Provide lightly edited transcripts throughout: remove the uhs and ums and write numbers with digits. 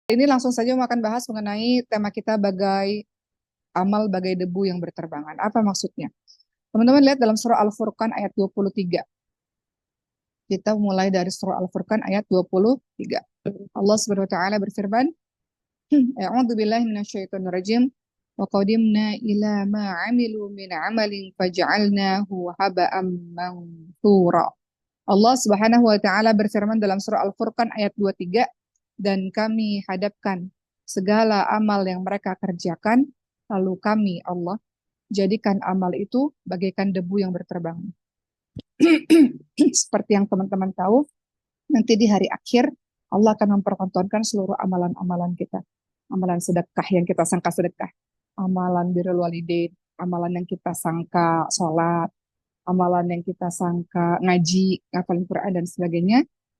Ini langsung saja mau akan bahas mengenai tema kita bagai amal bagai debu yang berterbangan. Apa maksudnya? Teman-teman lihat dalam surah Al-Furqan ayat 23. Kita mulai dari surah Al-Furqan ayat 23. Allah Subhanahu wa taala berfirman, A'udzu billahi minasyaitonir rajim. Wa qadimna ila ma 'amilu min 'amalin faj'alnahu haba'an manthura. Allah Subhanahu wa taala berfirman dalam surah Al-Furqan ayat 23, dan kami hadapkan segala amal yang mereka kerjakan, lalu kami Allah jadikan amal itu bagaikan debu yang berterbangan. Seperti yang teman-teman tahu, nanti di hari akhir Allah akan mempertontonkan seluruh amalan-amalan kita. Amalan sedekah yang kita sangka sedekah, amalan birrul walidain, amalan yang kita sangka sholat, amalan yang kita sangka ngaji, ngapalin Quran dan sebagainya,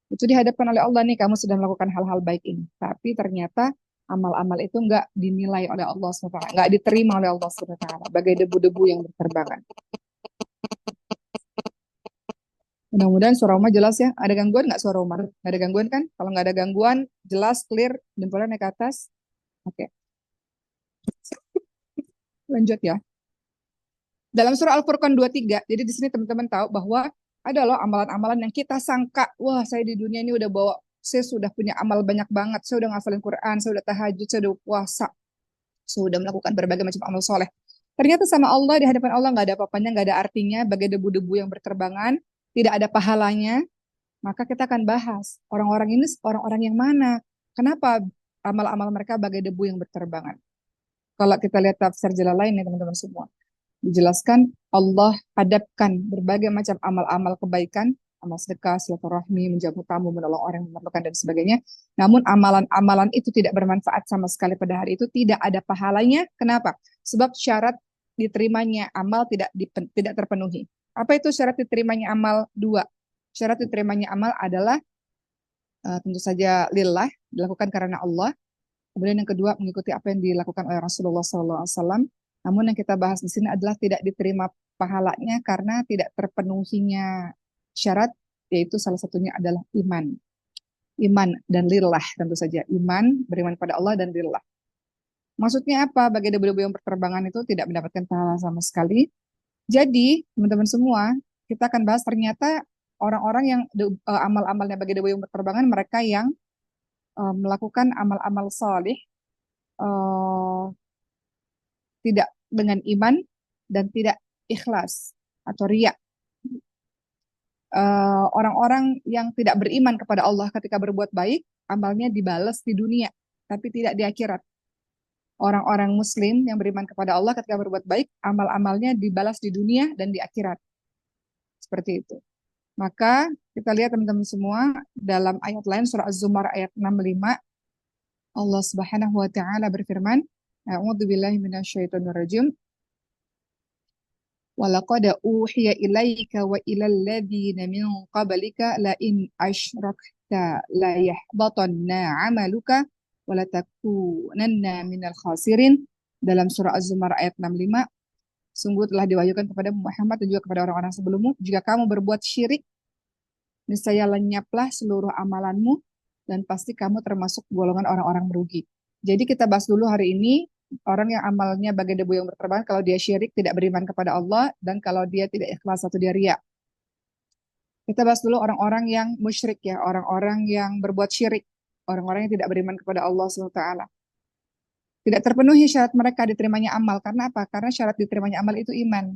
itu dihadapkan oleh Allah nih, kamu sudah melakukan hal-hal baik ini. Tapi ternyata amal-amal itu nggak dinilai oleh Allah SWT, nggak diterima oleh Allah SWT, bagai debu-debu yang berterbangan. Mudah-mudahan suara Oma jelas ya. Ada gangguan nggak suara Oma? Nggak ada gangguan kan? Kalau nggak ada gangguan, jelas, clear, jempolnya naik ke atas. Oke, lanjut ya. Dalam surah Al-Furqan 23, jadi di sini teman-teman tahu bahwa ada loh amalan-amalan yang kita sangka, wah saya di dunia ini udah bawa, saya sudah punya amal banyak banget, saya udah ngafalin Quran, saya udah tahajud, saya udah puasa, saya udah melakukan berbagai macam amal soleh. Ternyata sama Allah, di hadapan Allah nggak ada apa-apanya, nggak ada artinya, bagai debu-debu yang berterbangan, tidak ada pahalanya. Maka kita akan bahas orang-orang ini orang-orang yang mana, kenapa amal-amal mereka bagai debu yang berterbangan. Kalau kita lihat tafsir Jalalain ya teman-teman semua, dijelaskan Allah hadapkan berbagai macam amal-amal kebaikan, amal sedekah, silaturahmi, menjamu tamu, menolong orang yang memerlukan dan sebagainya. Namun amalan-amalan itu tidak bermanfaat sama sekali pada hari itu, tidak ada pahalanya. Kenapa? Sebab syarat diterimanya amal tidak terpenuhi. Apa itu syarat diterimanya amal? Dua. Syarat diterimanya amal adalah tentu saja lillah, dilakukan karena Allah. Kemudian yang kedua, mengikuti apa yang dilakukan oleh Rasulullah SAW. Namun yang kita bahas di sini adalah tidak diterima pahalanya karena tidak terpenuhinya syarat, yaitu salah satunya adalah iman. Iman dan lillah tentu saja. Iman, beriman pada Allah dan lillah. Maksudnya apa? Bagi debu-debu yang berterbangan itu tidak mendapatkan pahala sama sekali. Jadi, teman-teman semua, kita akan bahas ternyata orang-orang yang amal-amalnya bagi debu yang berterbangan, mereka yang melakukan amal-amal salih, eh, tidak dengan iman dan tidak ikhlas atau riya. Orang-orang yang tidak beriman kepada Allah ketika berbuat baik, amalnya dibalas di dunia, tapi tidak di akhirat. Orang-orang muslim yang beriman kepada Allah ketika berbuat baik, amal-amalnya dibalas di dunia dan di akhirat. Seperti itu. Maka kita lihat teman-teman semua dalam ayat lain surah Az-Zumar ayat 65, Allah Subhanahu wa taala berfirman, A'udzu billahi minasyaitonir rajim. Walaqad uhiya ilaika wa ilal ladzina min qablika la in asyrakta la yahbatanna 'amaluka wa la takunanna minal khasirin. Dalam surah Az-Zumar ayat 65, sungguh telah diwahyukan kepada Muhammad dan juga kepada orang-orang sebelummu, jika kamu berbuat syirik, niscaya lenyaplah seluruh amalanmu dan pasti kamu termasuk golongan orang-orang merugi. Jadi kita bahas dulu hari ini orang yang amalnya bagai debu yang berterbangan kalau dia syirik, tidak beriman kepada Allah, dan kalau dia tidak ikhlas atau dia riya. Kita bahas dulu orang-orang yang musyrik ya, orang-orang yang berbuat syirik, orang-orang yang tidak beriman kepada Allah SWT. Tidak terpenuhi syarat mereka diterimanya amal. Karena apa? Karena syarat diterimanya amal itu iman.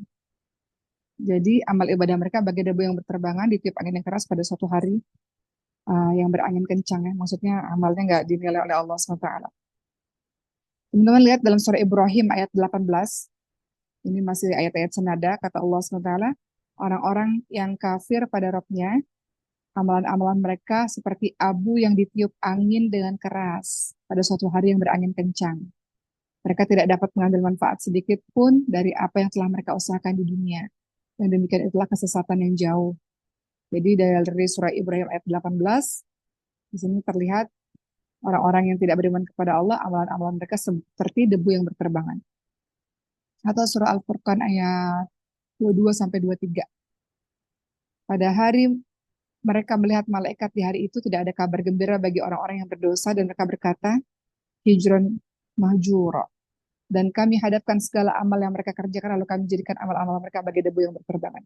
Jadi amal ibadah mereka bagai debu yang berterbangan ditiup angin yang keras pada suatu hari yang berangin kencang ya. Maksudnya amalnya nggak dinilai oleh Allah SWT. Teman-teman lihat dalam surah Ibrahim ayat 18. Ini masih ayat-ayat senada, kata Allah SWT. Orang-orang yang kafir pada Rabb-nya, amalan-amalan mereka seperti abu yang ditiup angin dengan keras pada suatu hari yang berangin kencang. Mereka tidak dapat mengambil manfaat sedikit pun dari apa yang telah mereka usahakan di dunia. Dan demikian itulah kesesatan yang jauh. Jadi dari surah Ibrahim ayat 18, di sini terlihat orang-orang yang tidak beriman kepada Allah, amalan-amalan mereka seperti debu yang berterbangan. Atau surah Al-Furqan ayat 22 sampai 23. Pada hari mereka melihat malaikat di hari itu tidak ada kabar gembira bagi orang-orang yang berdosa dan mereka berkata, hijran mahjura. Dan kami hadapkan segala amal yang mereka kerjakan, lalu kami jadikan amal-amal mereka bagi debu yang berterbangan.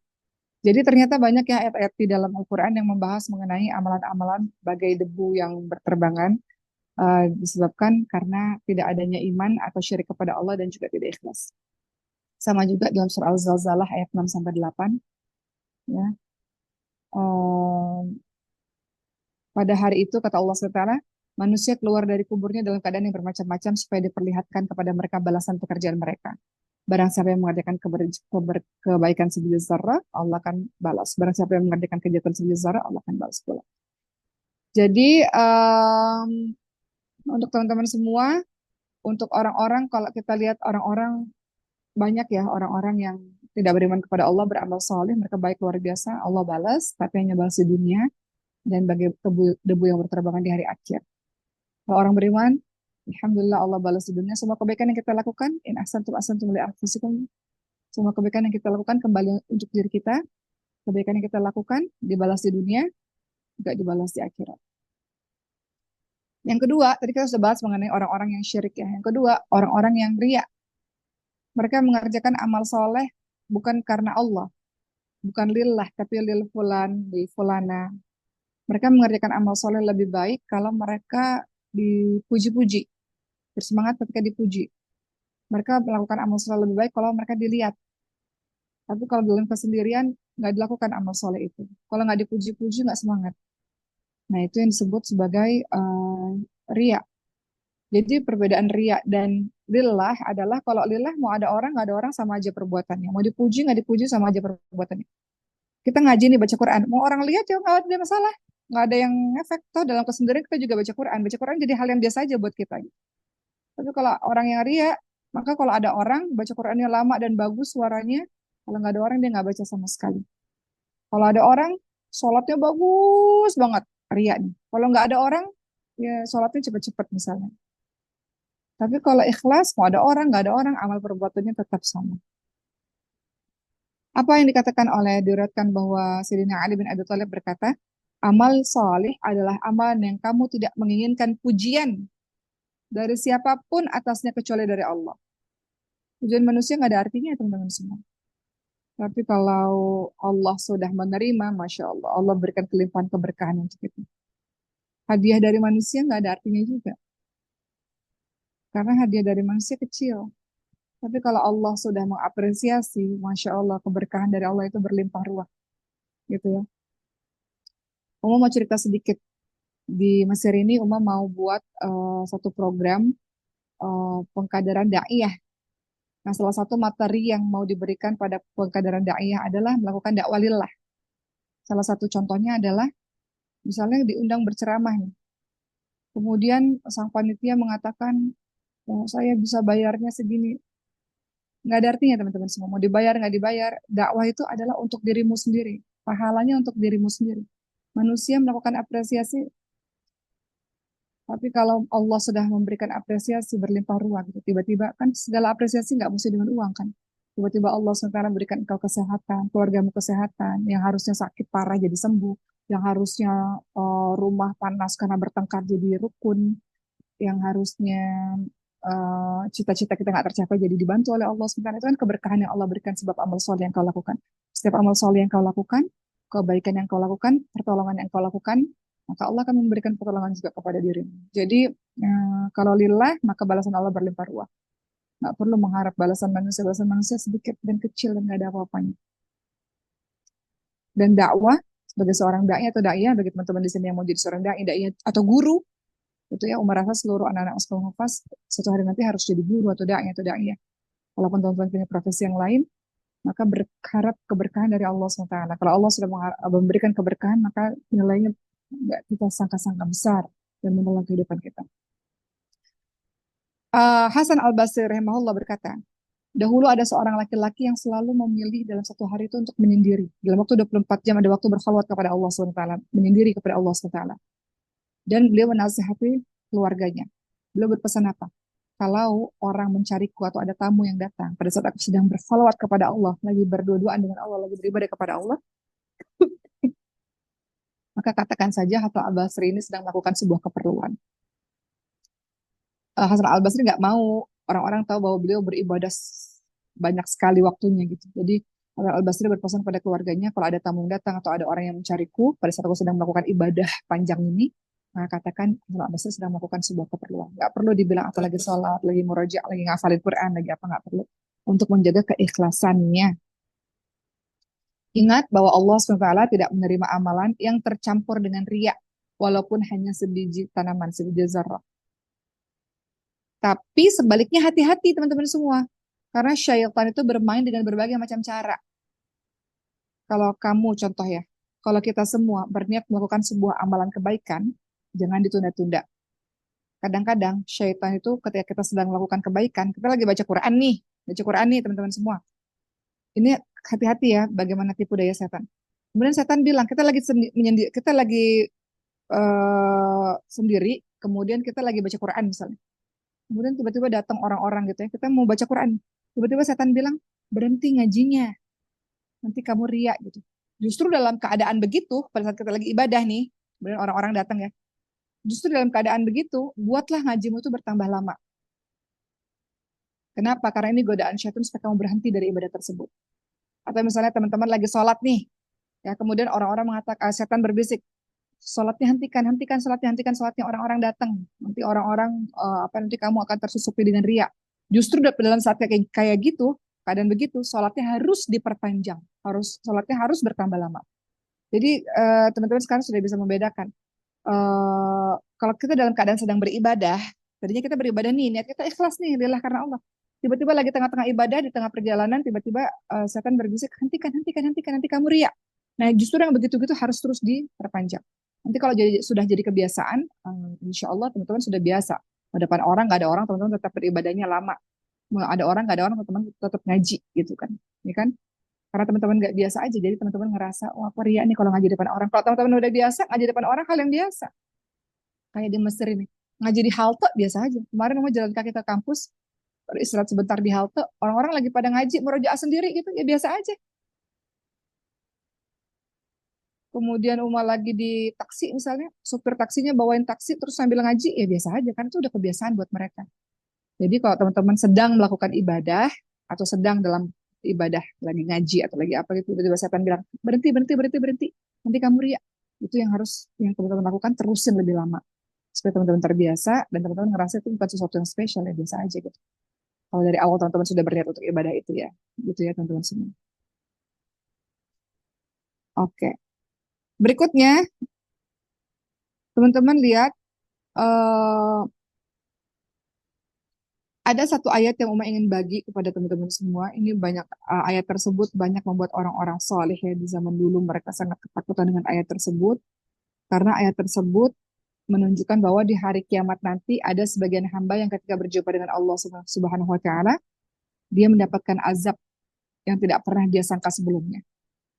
Jadi ternyata banyak ya ayat-ayat di dalam Al-Quran yang membahas mengenai amalan-amalan bagai debu yang berterbangan, disebabkan karena tidak adanya iman atau syirik kepada Allah dan juga tidak ikhlas. Sama juga dalam surah Al-Zalzalah ayat 6 sampai 8 ya. Um, Pada hari itu kata Allah SWT, manusia keluar dari kuburnya dalam keadaan yang bermacam-macam supaya diperlihatkan kepada mereka balasan pekerjaan mereka. Barang siapa yang mengerjakan kebaikan sebiji zarah, Allah akan balas. Barang siapa yang mengerjakan kejahatan sebiji zarah, Allah akan balas pula. Jadi untuk teman-teman semua, untuk orang-orang, kalau kita lihat orang-orang, banyak ya orang-orang yang tidak beriman kepada Allah, beramal soleh, mereka baik luar biasa, Allah balas, tapi hanya balas di dunia dan bagi debu yang berterbangan di hari akhir. Kalau orang beriman, Alhamdulillah Allah balas di dunia. Semua kebaikan yang kita lakukan, in ahsantum ahsantum li anfusikum. Semua kebaikan yang kita lakukan kembali untuk diri kita. Kebaikan yang kita lakukan dibalas di dunia, juga dibalas di akhirat. Yang kedua, tadi kita sudah bahas mengenai orang-orang yang syirik ya. Yang kedua, orang-orang yang riya. Mereka mengerjakan amal soleh bukan karena Allah, bukan lillah, tapi lil fulan, lil fulana. Mereka mengerjakan amal soleh lebih baik kalau mereka dipuji-puji, bersemangat ketika dipuji. Mereka melakukan amal soleh lebih baik kalau mereka dilihat. Tapi kalau dalam kesendirian, nggak dilakukan amal soleh itu. Kalau nggak dipuji-puji, nggak semangat. Nah, itu yang disebut sebagai riya. Jadi perbedaan riya dan lillah adalah kalau lillah mau ada orang, nggak ada orang sama aja perbuatannya. Mau dipuji, nggak dipuji sama aja perbuatannya. Kita ngaji nih baca Quran. Mau orang lihat ya nggak ada masalah. Nggak ada yang efek. Toh dalam kesendirian kita juga baca Quran. Baca Quran jadi hal yang biasa aja buat kita. Tapi kalau orang yang ria, maka kalau ada orang baca Qurannya lama dan bagus suaranya, kalau nggak ada orang dia nggak baca sama sekali. Kalau ada orang, sholatnya bagus banget, ria nih. Kalau nggak ada orang, ya sholatnya cepet-cepet misalnya. Tapi kalau ikhlas, mau ada orang, nggak ada orang, amal perbuatannya tetap sama. Apa yang dikatakan oleh diriwayatkan bahwa Sayyidina Ali bin Abi Thalib berkata, amal soleh adalah amal yang kamu tidak menginginkan pujian dari siapapun atasnya kecuali dari Allah. Pujian manusia nggak ada artinya teman-teman semua. Tapi kalau Allah sudah menerima, Masya Allah, Allah berikan kelimpahan keberkahan untuk itu. Hadiah dari manusia nggak ada artinya juga. Karena hadiah dari manusia kecil. Tapi kalau Allah sudah mengapresiasi, Masya Allah, keberkahan dari Allah itu berlimpah ruah. Gitu ya. Uma mau cerita sedikit. Di Mesir ini Uma mau buat satu program pengkaderan daiyah. Nah, salah satu materi yang mau diberikan pada pengkaderan daiyah adalah melakukan dakwah lillah. Salah satu contohnya adalah misalnya diundang berceramah nih. Kemudian sang panitia mengatakan, oh, saya bisa bayarnya segini. Nggak ada artinya teman-teman semua. Mau dibayar, nggak dibayar. Dakwah itu adalah untuk dirimu sendiri. Pahalanya untuk dirimu sendiri. Manusia melakukan apresiasi, tapi kalau Allah sudah memberikan apresiasi berlimpah ruah, gitu. Tiba-tiba kan segala apresiasi nggak mesti dengan uang kan. Tiba-tiba Allah sekarang berikan engkau kesehatan, keluargamu kesehatan, yang harusnya sakit parah jadi sembuh, yang harusnya rumah panas karena bertengkar jadi rukun, yang harusnya cita-cita kita nggak tercapai jadi dibantu oleh Allah SWT. Itu kan keberkahan yang Allah berikan sebab amal soleh yang kau lakukan. Setiap amal soleh yang kau lakukan, kebaikan yang kau lakukan, pertolongan yang kau lakukan, maka Allah akan memberikan pertolongan juga kepada dirimu. Jadi kalau lillah, maka balasan Allah berlimpah ruah. Nggak perlu mengharap balasan manusia sedikit dan kecil dan nggak ada apa-apanya. Dan dakwah sebagai seorang dai atau dai, bagi teman-teman di sini yang mau jadi seorang dai atau guru, itu ya Umar rasa seluruh anak-anak Uskul Hufaz suatu hari nanti harus jadi guru atau dai atau dai. Walaupun teman-teman punya profesi yang lain, maka berharap keberkahan dari Allah SWT. Kalau Allah sudah memberikan keberkahan, maka nilainya nggak kita sangka-sangka besar dan menolong kehidupan kita. Hasan al-Basri rahimahullah berkata, dahulu ada seorang laki-laki yang selalu memilih dalam satu hari itu untuk menyendiri. Dalam waktu 24 jam ada waktu berkhalwat kepada Allah SWT, menyendiri kepada Allah SWT. Dan beliau menasihati keluarganya. Beliau berpesan apa? Kalau orang mencariku atau ada tamu yang datang pada saat aku sedang bersalawat kepada Allah, lagi berdua-duaan dengan Allah, lagi beribadah kepada Allah, maka katakan saja Hasan al-Basri ini sedang melakukan sebuah keperluan. Hasan Al-Basri nggak mau orang-orang tahu bahwa beliau beribadah banyak sekali waktunya gitu. Jadi Hasan Al-Basri berpesan pada keluarganya, kalau ada tamu yang datang atau ada orang yang mencariku pada saat aku sedang melakukan ibadah panjang ini, maka katakan Hasan Al-Basri sedang melakukan sebuah keperluan. Nggak perlu dibilang apa lagi sholat, lagi murojaah, lagi ngafalin Quran, lagi apa, nggak perlu. Untuk menjaga keikhlasannya. Ingat bahwa Allah SWT tidak menerima amalan yang tercampur dengan riya, walaupun hanya sebiji tanaman, sebiji zarrah. Tapi sebaliknya hati-hati teman-teman semua. Karena syaitan itu bermain dengan berbagai macam cara. Kalau kamu contoh ya, kalau kita semua berniat melakukan sebuah amalan kebaikan, jangan ditunda-tunda. Kadang-kadang syaitan itu ketika kita sedang melakukan kebaikan, kita lagi baca Quran nih teman-teman semua. Ini hati-hati ya bagaimana tipu daya setan. Kemudian setan bilang kita lagi sendiri, kemudian kita lagi baca Quran misalnya. Kemudian tiba-tiba datang orang-orang gitu ya, kita mau baca Quran. Tiba-tiba setan bilang, berhenti ngajinya, nanti kamu riak gitu. Justru dalam keadaan begitu, pada saat kita lagi ibadah nih, kemudian orang-orang datang ya, justru dalam keadaan begitu, buatlah ngajimu itu bertambah lama. Kenapa? Karena ini godaan syaitan supaya kamu berhenti dari ibadah tersebut. Atau misalnya teman-teman lagi sholat nih, ya kemudian orang-orang mengatakan, setan berbisik, sholatnya hentikan, hentikan sholatnya, orang-orang datang. Nanti orang-orang nanti kamu akan tersusupi dengan riak. Justru dalam saat kayak gitu, keadaan begitu, sholatnya harus diperpanjang, sholatnya harus bertambah lama. Jadi teman-teman sekarang sudah bisa membedakan. Kalau kita dalam keadaan sedang beribadah, tadinya kita beribadah nih, niat kita ikhlas nih, lillah karena Allah. Tiba-tiba lagi tengah-tengah ibadah, di tengah perjalanan, tiba-tiba setan berbisik, hentikan, nanti kamu riak. Nah, justru yang begitu-gitu harus terus diperpanjang. Nanti kalau sudah jadi kebiasaan, insya Allah teman-teman sudah biasa. Di depan orang, nggak ada orang, teman-teman tetap beribadahnya lama. Mau ada orang, nggak ada orang, teman-teman tetap ngaji gitu kan. Ini kan karena teman-teman nggak biasa aja, jadi teman-teman ngerasa, wah aku riak nih kalau ngaji depan orang. Kalau teman-teman udah biasa, ngaji depan orang hal yang biasa. Kayak di Mesir ini, ngaji di halte biasa aja. Kemarin mau jalan kaki ke kampus, istirahat sebentar di halte, orang-orang lagi pada ngaji, murojaah sendiri gitu, ya biasa aja. Kemudian Uma lagi di taksi misalnya, supir taksinya bawain taksi terus sambil ngaji, ya biasa aja, kan itu udah kebiasaan buat mereka. Jadi kalau teman-teman sedang melakukan ibadah, atau sedang dalam ibadah, lagi ngaji atau lagi apa gitu, tiba-tiba setan bilang, berhenti, nanti kamu riak. Itu yang teman-teman lakukan, terusin lebih lama. Supaya teman-teman terbiasa, dan teman-teman ngerasa itu bukan sesuatu yang spesial, ya biasa aja gitu. Kalau dari awal teman-teman sudah berniat untuk ibadah itu ya, gitu ya teman-teman semua. Oke, berikutnya teman-teman lihat eh, ada satu ayat yang Uma ingin bagi kepada teman-teman semua. Ini banyak ayat tersebut banyak membuat orang-orang soleh ya di zaman dulu mereka sangat ketakutan dengan ayat tersebut karena ayat tersebut menunjukkan bahwa di hari kiamat nanti ada sebagian hamba yang ketika berjumpa dengan Allah Subhanahu wa taala dia mendapatkan azab yang tidak pernah dia sangka sebelumnya.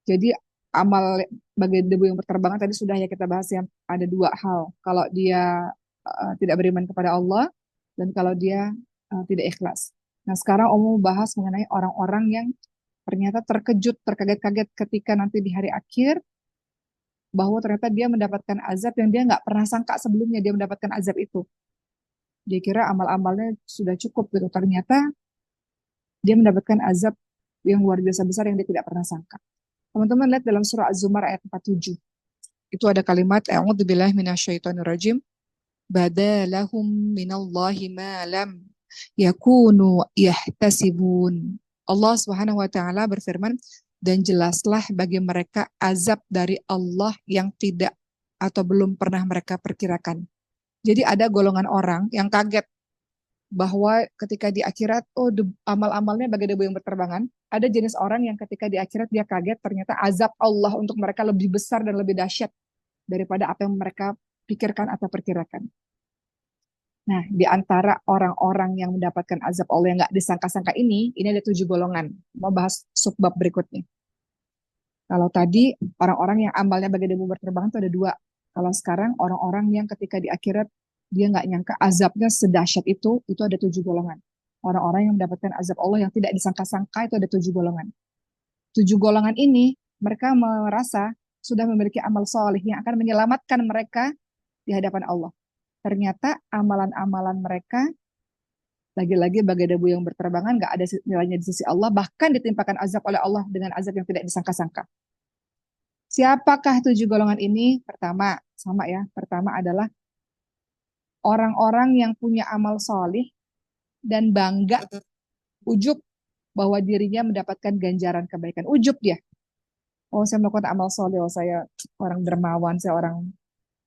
Jadi amal bagai debu yang berterbangan tadi sudah ya kita bahas yang ada dua hal. Kalau dia tidak beriman kepada Allah dan kalau dia tidak ikhlas. Nah sekarang Om mau bahas mengenai orang-orang yang ternyata terkaget-kaget ketika nanti di hari akhir bahwa ternyata dia mendapatkan azab yang dia nggak pernah sangka sebelumnya dia mendapatkan azab itu. Dia kira amal-amalnya sudah cukup gitu. Ternyata dia mendapatkan azab yang luar biasa besar yang dia tidak pernah sangka. Teman-teman lihat dalam surah Az-Zumar ayat 47. Itu ada kalimat a'udzubillahi minasyaitonirrajim. Badalahum minallahi ma lam yakunu yahtasibun. Allah Subhanahu wa taala berfirman, dan jelaslah bagi mereka azab dari Allah yang tidak atau belum pernah mereka perkirakan. Jadi ada golongan orang yang kaget bahwa ketika di akhirat, oh amal-amalnya bagai debu yang berterbangan. Ada jenis orang yang ketika di akhirat dia kaget, ternyata azab Allah untuk mereka lebih besar dan lebih dahsyat daripada apa yang mereka pikirkan atau perkirakan. Nah, di antara orang-orang yang mendapatkan azab Allah yang nggak disangka-sangka ini ada 7 golongan. Mau bahas subbab berikutnya. Kalau tadi orang-orang yang amalnya bagai debu berterbangan itu ada 2. Kalau sekarang orang-orang yang ketika di akhirat dia nggak nyangka azabnya sedahsyat itu ada 7 golongan. Orang-orang yang mendapatkan azab Allah yang tidak disangka-sangka itu ada 7 golongan. 7 golongan ini mereka merasa sudah memiliki amal soleh yang akan menyelamatkan mereka di hadapan Allah. Ternyata amalan-amalan mereka Lagi-lagi bagai debu yang berterbangan, nggak ada nilainya di sisi Allah, bahkan ditimpakan azab oleh Allah dengan azab yang tidak disangka-sangka. Siapakah 7 golongan ini? Pertama, sama ya. Pertama adalah orang-orang yang punya amal solih dan bangga, ujub bahwa dirinya mendapatkan ganjaran kebaikan. Ujub dia. Oh, saya melakukan amal soleh. Oh, saya orang dermawan. Saya orang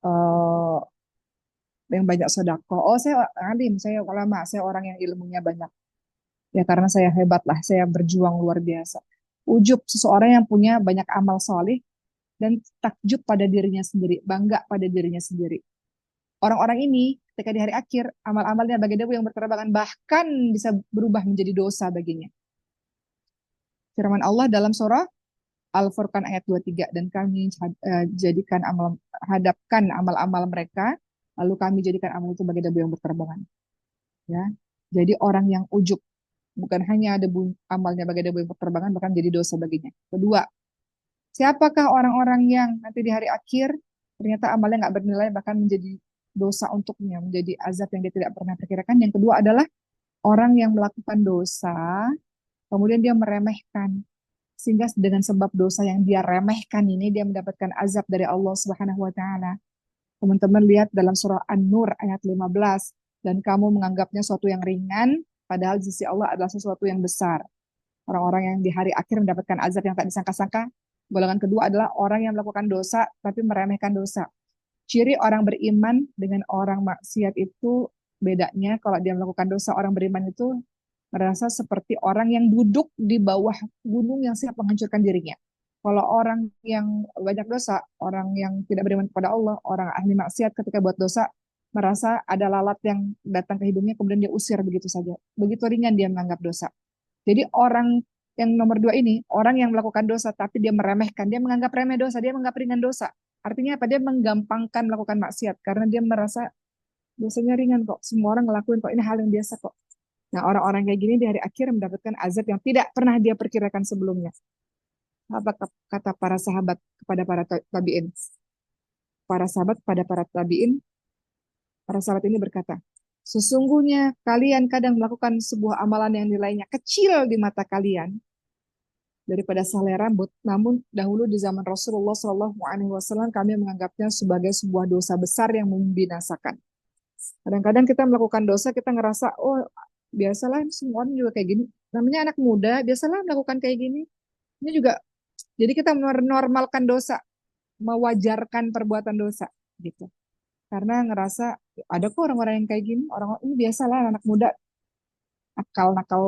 eh, yang banyak sodako. Oh, saya alim. Saya ulama. Saya orang yang ilmunya banyak. Ya, karena saya hebat lah. Saya berjuang luar biasa. Ujub seseorang yang punya banyak amal soleh dan takjub pada dirinya sendiri. Bangga pada dirinya sendiri. Orang-orang ini ketika di hari akhir, amal-amalnya bagai debu yang berterbangan. Bahkan bisa berubah menjadi dosa baginya. Firman Allah dalam surah Al-Furqan ayat 23, dan kami jadikan hadapkan amal-amal mereka, lalu kami jadikan amal itu sebagai debu yang berterbangan. Ya, jadi orang yang ujub bukan hanya debu amalnya bagai debu yang berterbangan, bahkan jadi dosa baginya. Kedua, siapakah orang-orang yang nanti di hari akhir ternyata amalnya nggak bernilai bahkan menjadi dosa untuknya, menjadi azab yang dia tidak pernah perkirakan. Yang kedua adalah orang yang melakukan dosa, kemudian dia meremehkan sehingga dengan sebab dosa yang dia remehkan ini dia mendapatkan azab dari Allah Subhanahu wa taala. Teman-teman lihat dalam surah An-Nur ayat 15, dan kamu menganggapnya suatu yang ringan padahal di sisi Allah adalah sesuatu yang besar. Orang-orang yang di hari akhir mendapatkan azab yang tak disangka-sangka. Golongan kedua adalah orang yang melakukan dosa tapi meremehkan dosa. Ciri orang beriman dengan orang maksiat itu bedanya, kalau dia melakukan dosa, orang beriman itu merasa seperti orang yang duduk di bawah gunung yang siap menghancurkan dirinya. Kalau orang yang banyak dosa, orang yang tidak beriman kepada Allah, orang ahli maksiat ketika buat dosa, merasa ada lalat yang datang ke hidungnya, kemudian dia usir begitu saja. Begitu ringan dia menganggap dosa. Jadi orang yang nomor dua ini, orang yang melakukan dosa tapi dia meremehkan, dia menganggap remeh dosa, dia menganggap ringan dosa. Artinya apa? Dia menggampangkan melakukan maksiat karena dia merasa dosanya ringan kok. Semua orang ngelakuin kok, ini hal yang biasa kok. Nah, orang-orang kayak gini di hari akhir mendapatkan azab yang tidak pernah dia perkirakan sebelumnya. Apa kata para sahabat kepada para tabi'in? Para sahabat kepada para sahabat ini berkata, sesungguhnya kalian kadang melakukan sebuah amalan yang nilainya kecil di mata kalian daripada selai rambut. Namun dahulu di zaman Rasulullah SAW kami menganggapnya sebagai sebuah dosa besar yang membinasakan. Kadang-kadang kita melakukan dosa, kita ngerasa, oh biasalah semua orang juga kayak gini. Namanya anak muda, biasalah melakukan kayak gini. Ini juga, jadi kita menormalkan dosa, mewajarkan perbuatan dosa, gitu. Karena ngerasa ada kok orang-orang yang kayak gini, orang ini biasalah anak muda nakal-nakal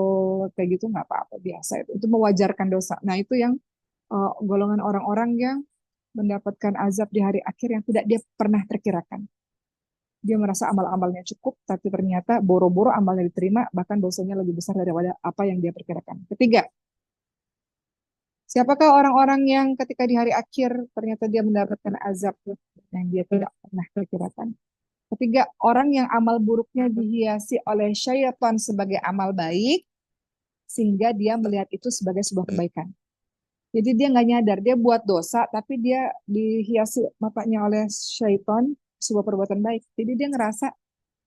kayak gitu nggak apa-apa biasa itu mewajarkan dosa. Nah itu yang golongan orang-orang yang mendapatkan azab di hari akhir yang tidak dia pernah perkirakan. Dia merasa amal-amalnya cukup, tapi ternyata boro-boro amalnya diterima, bahkan dosanya lebih besar daripada apa yang dia perkirakan. Ketiga, siapakah orang-orang yang ketika di hari akhir ternyata dia mendapatkan azab yang dia tidak pernah perkirakan? Ketiga, orang yang amal buruknya dihiasi oleh syaitan sebagai amal baik, sehingga dia melihat itu sebagai sebuah kebaikan. Jadi dia nggak nyadar, dia buat dosa, tapi dia dihiasi matanya oleh syaitan sebuah perbuatan baik. Jadi dia ngerasa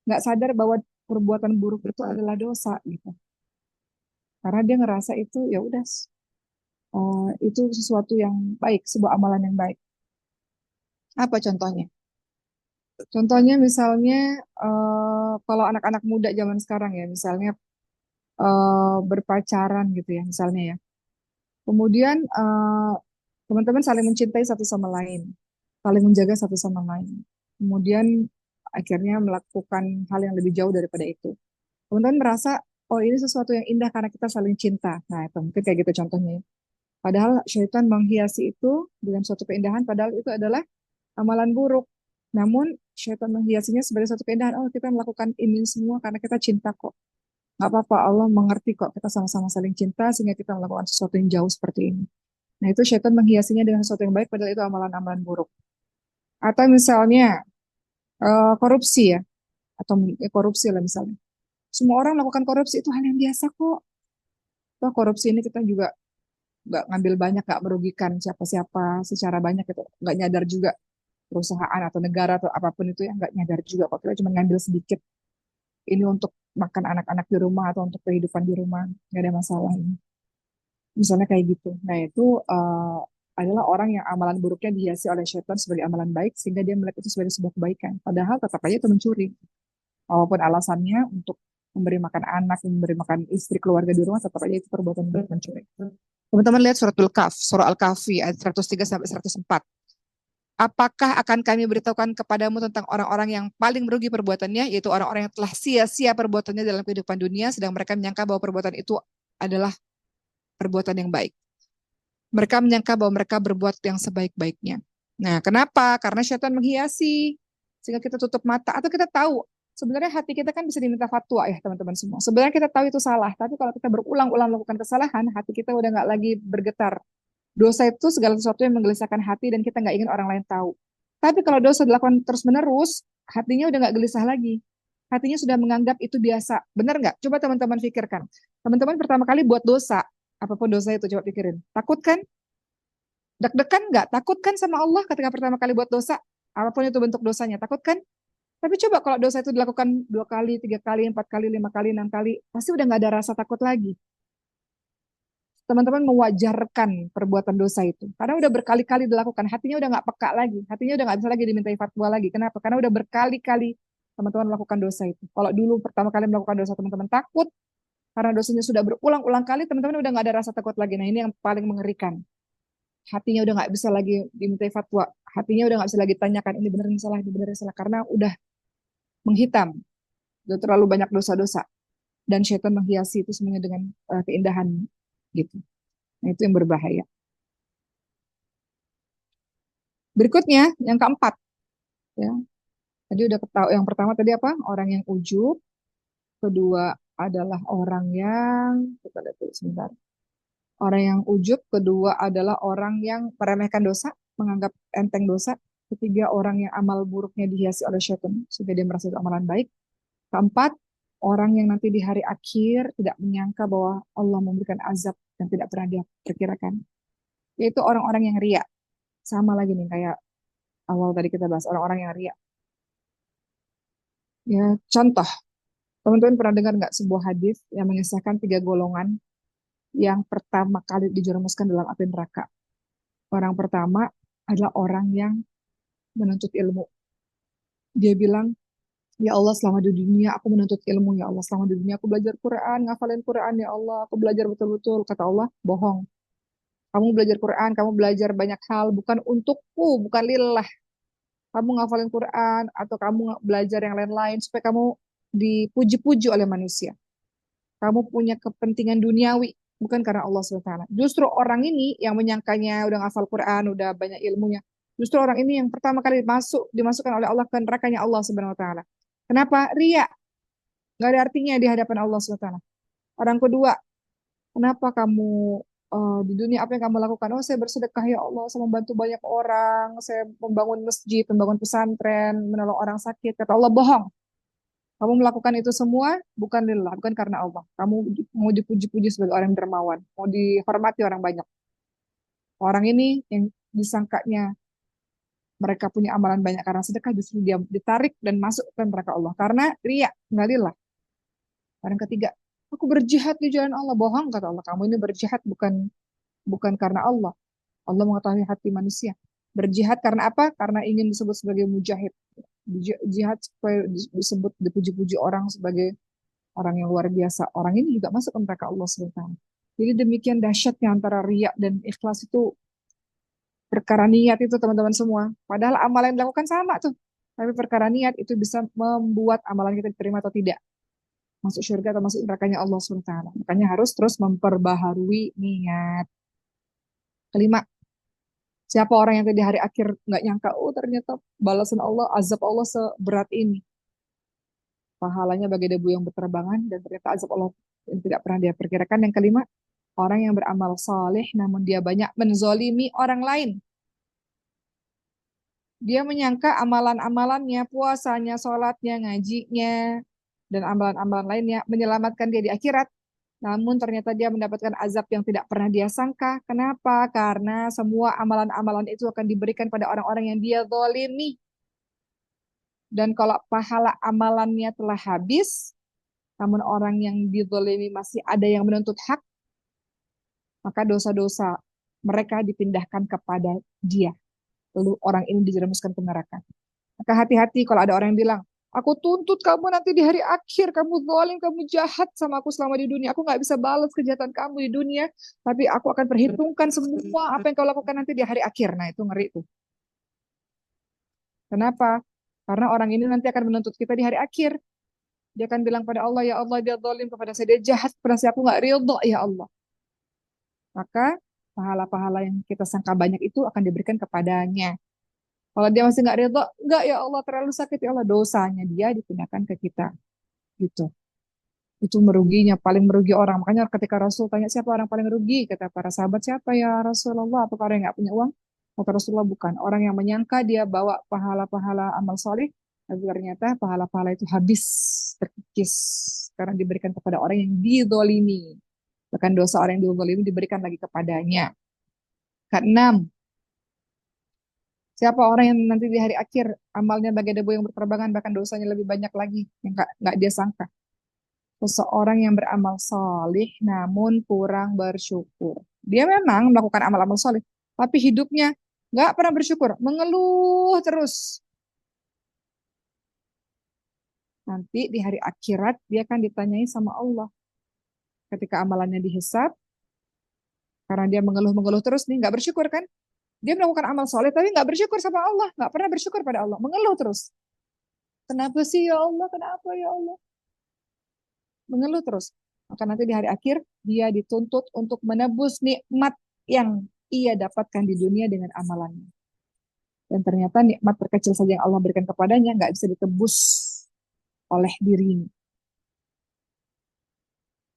nggak sadar bahwa perbuatan buruk itu adalah dosa gitu. Karena dia ngerasa itu ya udah itu sesuatu yang baik, sebuah amalan yang baik. Apa contohnya? Contohnya misalnya kalau anak-anak muda zaman sekarang ya, misalnya berpacaran gitu ya, misalnya ya. Kemudian teman-teman saling mencintai satu sama lain, saling menjaga satu sama lain. Kemudian akhirnya melakukan hal yang lebih jauh daripada itu. Teman-teman merasa, oh ini sesuatu yang indah karena kita saling cinta. Nah itu mungkin kayak gitu contohnya. Padahal syaitan menghiasi itu dengan suatu keindahan, padahal itu adalah amalan buruk. Namun syaitan menghiasinya sebagai suatu keindahan. Oh kita melakukan ini semua karena kita cinta kok. Nggak apa-apa, Allah mengerti kok kita sama-sama saling cinta sehingga kita melakukan sesuatu yang jauh seperti ini. Nah itu syaitan menghiasinya dengan sesuatu yang baik padahal itu amalan-amalan buruk. Atau misalnya korupsi ya, atau korupsi lah misalnya. Semua orang melakukan korupsi itu hal yang biasa kok. Toh korupsi ini kita juga nggak ngambil banyak, nggak merugikan siapa-siapa secara banyak itu, nggak nyadar juga perusahaan atau negara atau apapun itu ya nggak nyadar juga kok kita cuma ngambil sedikit ini untuk makan anak-anak di rumah atau untuk kehidupan di rumah, nggak ada masalah ini. Misalnya kayak gitu. Nah itu adalah orang yang amalan buruknya dihiasi oleh syaitan sebagai amalan baik sehingga dia melihat itu sebagai sebuah kebaikan. Padahal tetap aja itu mencuri. Walaupun alasannya untuk memberi makan anak, memberi makan istri, keluarga di rumah, tetap aja itu perbuatan baik mencuri. Teman-teman lihat suratul Kaf, surah Al-Kahfi ayat 103 sampai 104. Apakah akan kami beritahukan kepadamu tentang orang-orang yang paling merugi perbuatannya, yaitu orang-orang yang telah sia-sia perbuatannya dalam kehidupan dunia, sedang mereka menyangka bahwa perbuatan itu adalah perbuatan yang baik. Mereka menyangka bahwa mereka berbuat yang sebaik-baiknya. Nah, kenapa? Karena syaitan menghiasi, sehingga kita tutup mata. Atau kita tahu, sebenarnya hati kita kan bisa diminta fatwa ya teman-teman semua. Sebenarnya kita tahu itu salah, tapi kalau kita berulang-ulang melakukan kesalahan, hati kita udah nggak lagi bergetar. Dosa itu segala sesuatu yang menggelisahkan hati dan kita nggak ingin orang lain tahu. Tapi kalau dosa dilakukan terus-menerus, hatinya udah nggak gelisah lagi. Hatinya sudah menganggap itu biasa. Benar nggak? Coba teman-teman pikirkan. Teman-teman pertama kali buat dosa, apapun dosa itu coba pikirin. Takut kan? Deg-degan nggak? Takut kan sama Allah ketika pertama kali buat dosa? Apapun itu bentuk dosanya, takut kan? Tapi coba kalau dosa itu dilakukan 2 kali, 3 kali, 4 kali, 5 kali, 6 kali, pasti udah nggak ada rasa takut lagi. Teman-teman mewajarkan perbuatan dosa itu. Karena udah berkali-kali dilakukan, hatinya udah nggak peka lagi. Hatinya udah nggak bisa lagi dimintai fatwa lagi. Kenapa? Karena udah berkali-kali teman-teman melakukan dosa itu. Kalau dulu pertama kali melakukan dosa teman-teman takut, karena dosanya sudah berulang-ulang kali, teman-teman udah nggak ada rasa takut lagi. Nah ini yang paling mengerikan. Hatinya udah nggak bisa lagi dimintai fatwa. Hatinya udah nggak bisa lagi tanyakan, ini benar ini salah, ini benar ini salah. Karena udah menghitam. Udah terlalu banyak dosa-dosa. Dan syaitan menghiasi itu semuanya dengan keindahan gitu. Nah itu yang berbahaya. Berikutnya, yang keempat, ya. Tadi udah ketahui yang pertama tadi apa? Orang yang ujub. Kedua adalah orang yang kita lihat dulu sebentar. Orang yang ujub, kedua adalah orang yang meremehkan dosa, menganggap enteng dosa. Ketiga, orang yang amal buruknya dihiasi oleh syaitan sehingga dia merasa itu amalan baik. Keempat, orang yang nanti di hari akhir tidak menyangka bahwa Allah memberikan azab yang tidak pernah dia perkirakan. Yaitu orang-orang yang ria. Sama lagi nih kayak awal tadi kita bahas orang-orang yang ria. Ya, contoh, teman-teman pernah dengar nggak sebuah hadis yang mengisahkan 3 golongan yang pertama kali dijerumuskan dalam api neraka? Orang pertama adalah orang yang menuntut ilmu. Dia bilang, ya Allah selama di dunia aku menuntut ilmu, ya Allah selama di dunia aku belajar Quran, ngafalin Quran, ya Allah aku belajar betul-betul. Kata Allah, bohong. Kamu belajar Quran, kamu belajar banyak hal, bukan untukku, bukan lillah. Kamu ngafalin Quran atau kamu belajar yang lain-lain supaya kamu dipuji-puji oleh manusia. Kamu punya kepentingan duniawi, bukan karena Allah SWT. Justru orang ini yang menyangkanya udah ngafal Quran, udah banyak ilmunya. Justru orang ini yang pertama kali dimasukkan oleh Allah ke nerakanya Allah Subhanahu Wa Taala. Kenapa? Ria, nggak ada artinya di hadapan Allah SWT. Orang kedua, kenapa kamu di dunia apa yang kamu lakukan? Oh, saya bersedekah ya Allah, saya membantu banyak orang, saya membangun masjid, membangun pesantren, menolong orang sakit. Kata Allah, bohong. Kamu melakukan itu semua bukan lillah, bukan karena Allah. Kamu mau dipuji-puji sebagai orang dermawan, mau dihormati orang banyak. Orang ini yang disangkanya mereka punya amalan banyak karena sedekah, justru dia ditarik dan masuk ke neraka Allah. Karena ria, nggak lillah. Orang ketiga, aku berjihad di jalan Allah. Bohong, kata Allah. Kamu ini berjihad bukan bukan karena Allah. Allah mengetahui hati manusia. Berjihad karena apa? Karena ingin disebut sebagai mujahid. Jihad supaya disebut dipuji-puji orang sebagai orang yang luar biasa. Orang ini juga masuk ke neraka Allah SWT. Jadi demikian dahsyatnya antara riak dan ikhlas itu perkara niat itu teman-teman semua. Padahal amalan yang dilakukan sama tuh. Tapi perkara niat itu bisa membuat amalan kita diterima atau tidak. Masuk surga atau masuk nerakanya Allah SWT. Makanya harus terus memperbaharui niat. Kelima, siapa orang yang di hari akhir nggak nyangka, oh ternyata balasan Allah, azab Allah seberat ini. Pahalanya bagai debu yang berterbangan dan ternyata azab Allah yang tidak pernah dia perkirakan. Yang kelima, orang yang beramal saleh namun dia banyak menzolimi orang lain. Dia menyangka amalan-amalannya, puasanya, sholatnya, ngajinya, dan amalan-amalan lainnya menyelamatkan dia di akhirat. Namun ternyata dia mendapatkan azab yang tidak pernah dia sangka. Kenapa? Karena semua amalan-amalan itu akan diberikan pada orang-orang yang dia zolimi. Dan kalau pahala amalannya telah habis, Namun orang yang dizalimi masih ada yang menuntut hak, maka dosa-dosa mereka dipindahkan kepada dia. Lalu orang ini dijerumuskan ke neraka. Maka hati-hati kalau ada orang yang bilang, aku tuntut kamu nanti di hari akhir, kamu zalim, kamu jahat sama aku selama di dunia. Aku nggak bisa balas kejahatan kamu di dunia, tapi aku akan perhitungkan semua apa yang kau lakukan nanti di hari akhir. Nah itu ngeri tuh. Kenapa? Karena orang ini nanti akan menuntut kita di hari akhir. Dia akan bilang pada Allah, ya Allah dia zalim kepada saya, dia jahat kepada saya, aku nggak ridho ya Allah. Maka pahala-pahala yang kita sangka banyak itu akan diberikan kepadanya. Kalau dia masih nggak ridho, nggak ya Allah terlalu sakit ya Allah, dosanya dia dipindahkan ke kita. Gitu. Itu meruginya, paling merugi orang. Makanya ketika Rasul tanya siapa orang paling rugi, kata para sahabat siapa ya Rasulullah? Apakah orang yang nggak punya uang? Kata Rasulullah bukan. Orang yang menyangka dia bawa pahala-pahala amal soleh, tapi ternyata pahala-pahala itu habis, terkikis. Karena diberikan kepada orang yang didolimi. Bahkan dosa orang yang didolimi diberikan lagi kepadanya. Keenam, siapa orang yang nanti di hari akhir amalnya bagai debu yang berterbangan, bahkan dosanya lebih banyak lagi yang nggak dia sangka. Seseorang yang beramal salih namun kurang bersyukur. Dia memang melakukan amal-amal salih, tapi hidupnya nggak pernah bersyukur, mengeluh terus. Nanti di hari akhirat dia akan ditanyai sama Allah. Ketika amalannya dihisab, karena dia mengeluh-mengeluh terus nih, nggak bersyukur kan? Dia melakukan amal soleh tapi nggak bersyukur sama Allah, nggak pernah bersyukur pada Allah, mengeluh terus. Kenapa sih ya Allah? Kenapa ya Allah? Mengeluh terus. Maka nanti di hari akhir dia dituntut untuk menebus nikmat yang ia dapatkan di dunia dengan amalannya. Dan ternyata nikmat terkecil saja yang Allah berikan kepadanya nggak bisa ditebus oleh dirinya.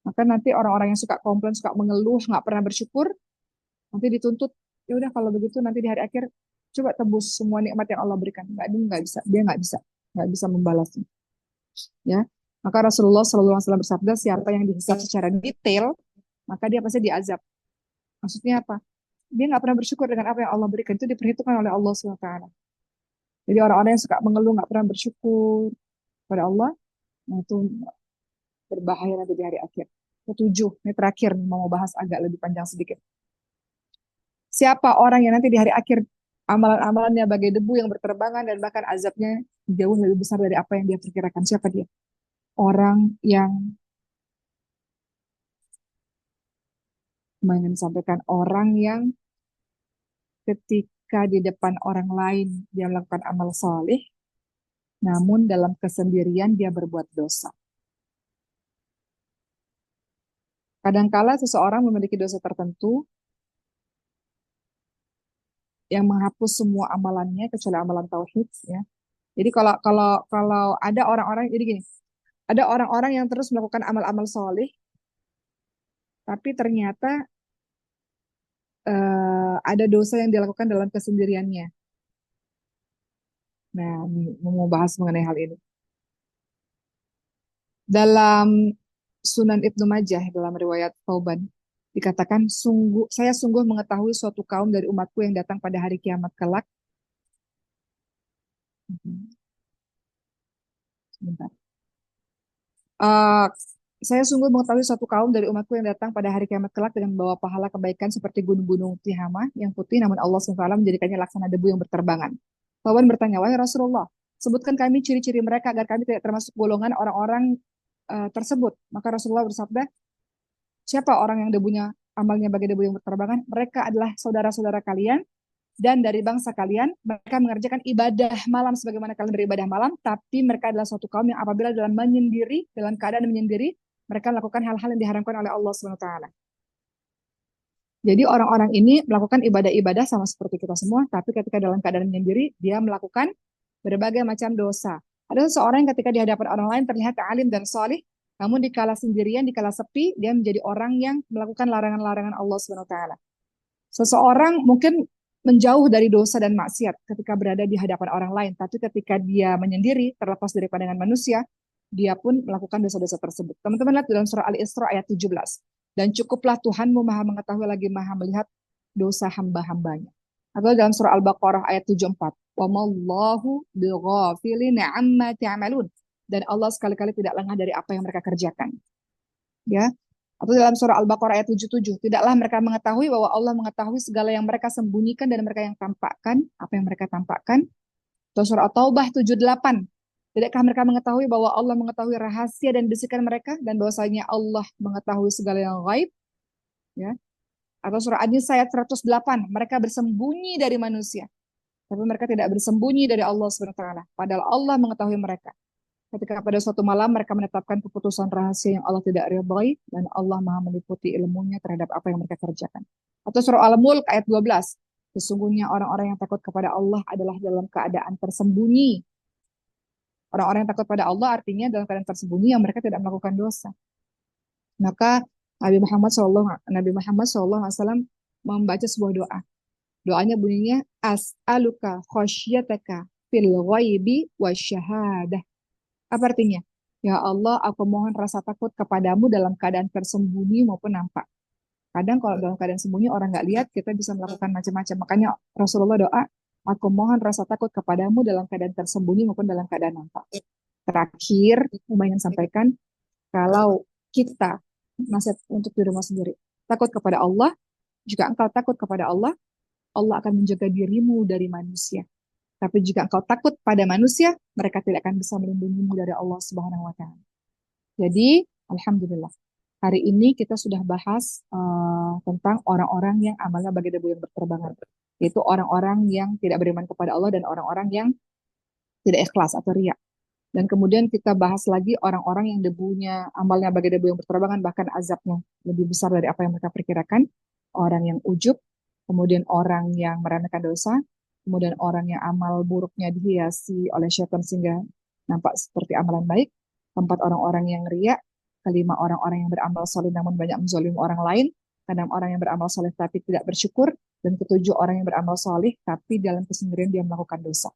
Maka nanti orang-orang yang suka komplain, suka mengeluh, nggak pernah bersyukur, nanti dituntut, ya udah kalau begitu nanti di hari akhir coba tebus semua nikmat yang Allah berikan. Nggak bisa, dia nggak bisa membalasnya. Ya, maka Rasulullah SAW bersabda, siapa yang dihisab secara detail, maka dia pasti diazab. Maksudnya apa? Dia nggak pernah bersyukur dengan apa yang Allah berikan, itu diperhitungkan oleh Allah SWT. Jadi orang-orang yang suka mengeluh, nggak pernah bersyukur pada Allah, nah itu berbahaya nanti di hari akhir. Ketujuh, ini terakhir mau bahas agak lebih panjang sedikit. Siapa orang yang nanti di hari akhir amalan-amalannya bagai debu yang berterbangan dan bahkan azabnya jauh lebih besar dari apa yang dia perkirakan. Siapa dia? Orang yang ingin sampaikan, orang yang ketika di depan orang lain dia melakukan amal soleh, namun dalam kesendirian dia berbuat dosa. Kadangkala seseorang memiliki dosa tertentu yang menghapus semua amalannya kecuali amalan tauhid, ya. Jadi kalau kalau kalau ada orang-orang, jadi gini, ada orang-orang yang terus melakukan amal-amal soleh, tapi ternyata ada dosa yang dilakukan dalam kesendiriannya. Nah, mau bahas mengenai hal ini. Dalam Sunan Ibnu Majah, dalam riwayat Tauban, dikatakan, saya sungguh mengetahui suatu kaum dari umatku yang datang pada hari kiamat kelak. Sebentar. Uh, saya sungguh mengetahui suatu kaum dari umatku yang datang pada hari kiamat kelak dengan membawa pahala kebaikan seperti gunung-gunung Tihamah yang putih, namun Allah SWT menjadikannya laksana debu yang berterbangan. Tauban bertanya, wahai Rasulullah, sebutkan kami ciri-ciri mereka agar kami tidak termasuk golongan orang-orang tersebut. Maka Rasulullah bersabda, siapa orang yang debunya amalnya bagai debu yang berterbangan? Mereka adalah saudara-saudara kalian dan dari bangsa kalian, mereka mengerjakan ibadah malam sebagaimana kalian beribadah malam, tapi mereka adalah suatu kaum yang apabila dalam keadaan menyendiri, mereka melakukan hal-hal yang diharamkan oleh Allah SWT. Jadi orang-orang ini melakukan ibadah-ibadah sama seperti kita semua, tapi ketika dalam keadaan menyendiri, dia melakukan berbagai macam dosa. Ada seseorang yang ketika di hadapan orang lain terlihat alim dan solih, namun di kala sendirian, di kala sepi, dia menjadi orang yang melakukan larangan-larangan Allah SWT. Seseorang mungkin menjauh dari dosa dan maksiat ketika berada di hadapan orang lain, tapi ketika dia menyendiri, terlepas dari pandangan manusia, dia pun melakukan dosa-dosa tersebut. Teman-teman lihat dalam surah Al-Isra ayat 17. Dan cukuplah Tuhanmu maha mengetahui lagi maha melihat dosa hamba-hambanya. Atau dalam surah Al-Baqarah ayat 74. Wa mallahu bighafilin amma ta'malun. dan Allah sekali-kali tidak lengah dari apa yang mereka kerjakan. Ya. Atau dalam surah Al-Baqarah ayat 77, tidaklah mereka mengetahui bahwa Allah mengetahui segala yang mereka sembunyikan dan mereka yang tampakkan, apa yang mereka tampakkan. Atau surah At-Taubah 78, tidakkah mereka mengetahui bahwa Allah mengetahui rahasia dan bisikan mereka dan bahwasanya Allah mengetahui segala yang gaib, ya. Atau surah An-Nisa ayat 108, mereka bersembunyi dari manusia, tapi mereka tidak bersembunyi dari Allah Subhanahu wa taala, padahal Allah mengetahui mereka. Ketika pada suatu malam mereka menetapkan keputusan rahasia yang Allah tidak ridhai dan Allah Maha meliputi ilmunya terhadap apa yang mereka kerjakan. Atau surah Al-Mulk ayat 12. Sesungguhnya orang-orang yang takut kepada Allah adalah dalam keadaan tersembunyi. Orang-orang yang takut pada Allah artinya dalam keadaan tersembunyi yang mereka tidak melakukan dosa. Maka Nabi Muhammad SAW membaca sebuah doa. Doanya bunyinya as'aluka khasyataka fil ghaibi wasyahadah. Apa artinya? Ya Allah, aku mohon rasa takut kepadamu dalam keadaan tersembunyi maupun nampak. Kadang kalau dalam keadaan sembunyi orang nggak lihat, kita bisa melakukan macam-macam. Makanya Rasulullah doa, aku mohon rasa takut kepadamu dalam keadaan tersembunyi maupun dalam keadaan nampak. Terakhir, saya ingin sampaikan, kalau kita, nasihat untuk di rumah sendiri, takut kepada Allah, jika engkau takut kepada Allah, Allah akan menjaga dirimu dari manusia. Tapi jika engkau takut pada manusia, mereka tidak akan bisa melindungimu dari Allah Subhanahu wa taala. Jadi, alhamdulillah. Hari ini kita sudah bahas tentang orang-orang yang amalnya bagai debu yang berterbangan. Yaitu orang-orang yang tidak beriman kepada Allah dan orang-orang yang tidak ikhlas atau riya. Dan kemudian kita bahas lagi orang-orang yang debunya, amalnya bagai debu yang berterbangan, bahkan azabnya lebih besar dari apa yang mereka perkirakan. Orang yang ujub, kemudian orang yang meremehkan dosa, kemudian orang yang amal buruknya dihiasi oleh syaitan sehingga nampak seperti amalan baik. Keempat, orang-orang yang riya. Kelima, orang-orang yang beramal soleh namun banyak menzalimi orang lain. Keenam, orang yang beramal soleh tapi tidak bersyukur. Dan ketujuh, orang yang beramal soleh tapi dalam kesendirian dia melakukan dosa.